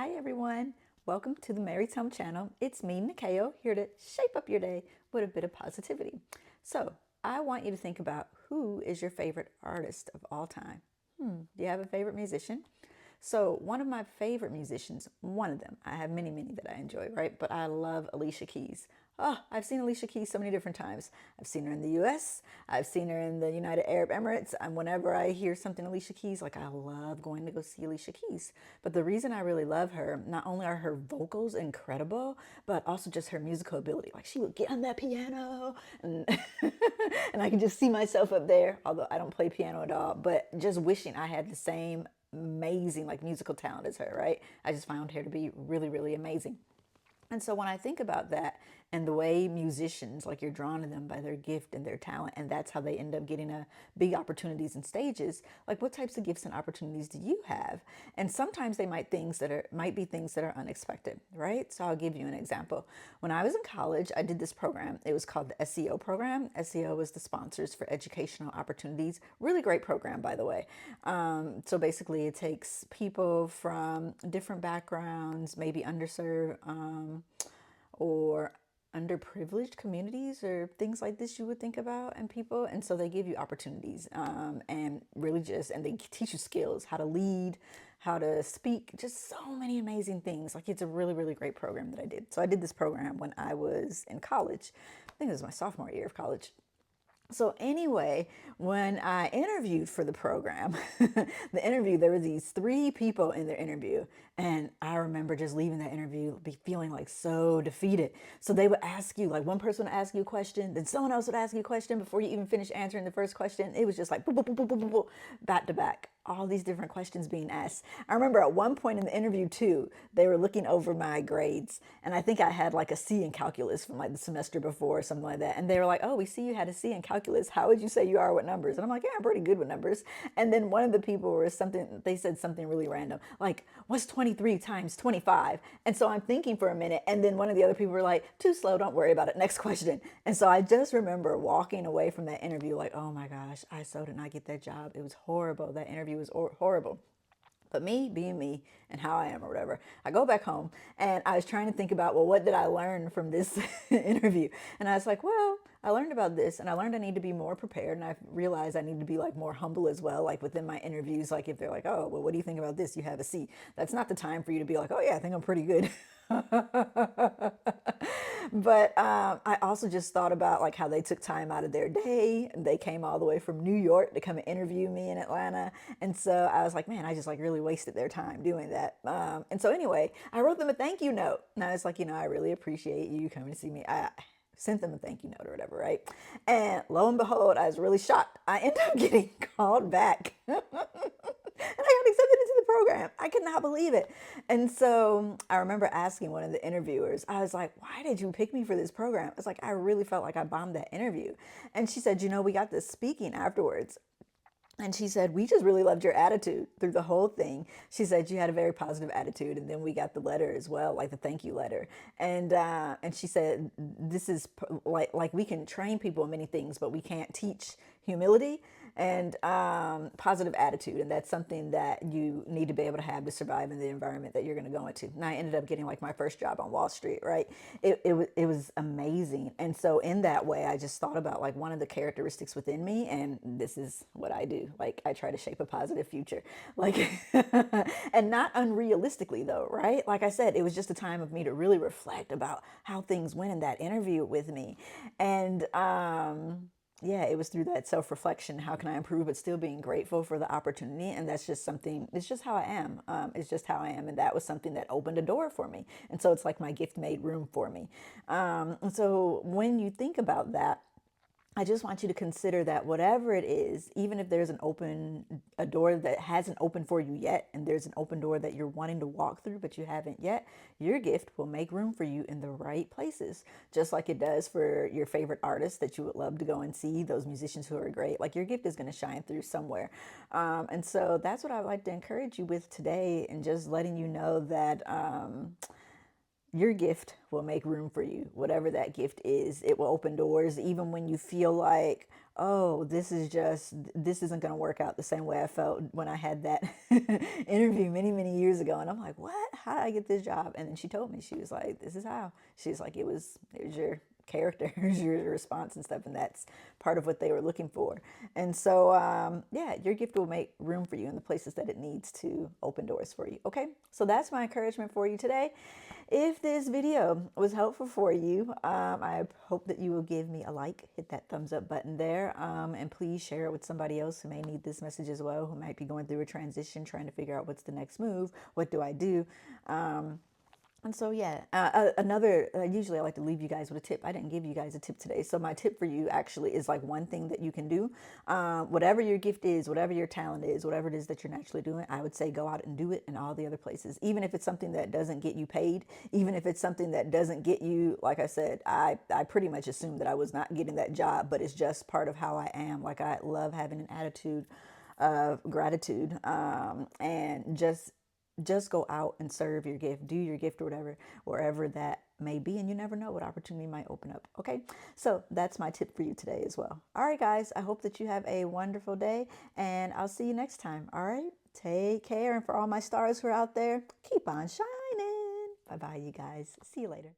Hi everyone, welcome to the Mary's Home channel. It's me, Nikeo, here to shape up your day with a bit of positivity. So I want you to think about who is your favorite artist of all time. Do you have a favorite musician? So one of my favorite musicians, one of them, I have many, many that I enjoy, right? But I love Alicia Keys. Oh, I've seen Alicia Keys so many different times. I've seen her in the US. I've seen her in the United Arab Emirates. And whenever I hear something Alicia Keys, like I love going to go see Alicia Keys. But the reason I really love her, not only are her vocals incredible, but also just her musical ability. Like she would get on that piano and, and I can just see myself up there, although I don't play piano at all, but just wishing I had the same amazing like musical talent as her, right? I just found her to be really, really amazing. And so when I think about that and the way musicians, like you're drawn to them by their gift and their talent, and that's how they end up getting big opportunities and stages, like what types of gifts and opportunities do you have? And sometimes they might be things that are unexpected, right? So I'll give you an example. When I was in college, I did this program. It was called the SEO program. SEO was the sponsors for educational opportunities. Really great program, by the way. So basically it takes people from different backgrounds, maybe underserved, or underprivileged communities or things like this you would think about and people, and so they give you opportunities, and really just, and they teach you skills, how to lead, how to speak, just so many amazing things. Like it's a really, really great program that I did. So I did this program when I was in college. I think it was my sophomore year of college. So anyway, when I interviewed for the program, there were these three people in the interview, and I remember just leaving that interview be feeling like so defeated. So they would ask you, like one person would ask you a question, then someone else would ask you a question before you even finish answering the first question. It was just like boop, boop, boop, boop, boop, boop, boop, back to back, all these different questions being asked. I remember at one point in the interview too, they were looking over my grades, and I think I had like a C in calculus from like the semester before or something like that. And they were like, "Oh, we see you had a C in calculus. How would you say you are with numbers?" And I'm like, "Yeah, I'm pretty good with numbers." And then one of the people they said something really random, like, "What's 23 times 25?" And so I'm thinking for a minute, and then one of the other people were like, "Too slow, don't worry about it. Next question." And so I just remember walking away from that interview like, "Oh my gosh, I so did not get that job. It was horrible. That interview was horrible." But me being me and how I am or whatever, I go back home and I was trying to think about, well, what did I learn from this interview? And I was like, well, I learned about this, and I learned I need to be more prepared, and I realized I need to be like more humble as well, like within my interviews. Like if they're like, "Oh, well, what do you think about this? You have a C." That's not the time for you to be like, "Oh yeah, I think I'm pretty good." But I also just thought about like how they took time out of their day, and they came all the way from New York to come and interview me in Atlanta. And so I was like, man, I just like really wasted their time doing that. And so anyway, I wrote them a thank you note, and I was like, I really appreciate you coming to see me. I sent them a thank you note or whatever, right? And lo and behold, I was really shocked. I ended up getting called back. And I got accepted into the program. I could not believe it. And so I remember asking one of the interviewers, I was like, "Why did you pick me for this program?" It's like, I really felt like I bombed that interview. And she said, "We got this speaking afterwards." And she said, "We just really loved your attitude through the whole thing." She said, "You had a very positive attitude." And then we got the letter as well, like the thank you letter. And she said, "This is like we can train people in many things, but we can't teach humility and positive attitude. And that's something that you need to be able to have to survive in the environment that you're going to go into." And I ended up getting like my first job on Wall Street, right? It was amazing. And so in that way, I just thought about like one of the characteristics within me, and this is what I do. Like I try to shape a positive future, like, and not unrealistically though, right? Like I said, it was just a time of me to really reflect about how things went in that interview with me. And yeah, it was through that self-reflection, how can I improve, but still being grateful for the opportunity. And that's just something, it's just how I am. It's just how I am. And that was something that opened a door for me. And so it's like my gift made room for me. And so when you think about that, I just want you to consider that whatever it is, even if there's a door that hasn't opened for you yet, and there's an open door that you're wanting to walk through, but you haven't yet, your gift will make room for you in the right places. Just like it does for your favorite artists that you would love to go and see, those musicians who are great, like your gift is going to shine through somewhere. And so that's what I would like to encourage you with today, and just letting you know that, your gift will make room for you. Whatever that gift is, it will open doors even when you feel like, oh, this isn't going to work out the same way I felt when I had that interview many, many years ago. And I'm like, what? How did I get this job? And then she told me, she was like, this is how. She's like, it was your character, it was your response and stuff. And that's part of what they were looking for. And so, yeah, your gift will make room for you in the places that it needs to open doors for you. Okay. So that's my encouragement for you today. If this video was helpful for you, I hope that you will give me a like, hit that thumbs up button there, and please share it with somebody else who may need this message as well, who might be going through a transition, trying to figure out what's the next move, what do I do? And so, yeah, usually I like to leave you guys with a tip. I didn't give you guys a tip today. So my tip for you actually is like one thing that you can do. Whatever your gift is, whatever your talent is, whatever it is that you're naturally doing, I would say go out and do it in all the other places. Even if it's something that doesn't get you paid, even if it's something that doesn't get you, like I said, I pretty much assumed that I was not getting that job, but it's just part of how I am. Like I love having an attitude of gratitude, and just go out and serve your gift, do your gift or whatever, wherever that may be. And you never know what opportunity might open up. Okay. So that's my tip for you today as well. All right, guys, I hope that you have a wonderful day and I'll see you next time. All right. Take care. And for all my stars who are out there, keep on shining. Bye-bye, you guys. See you later.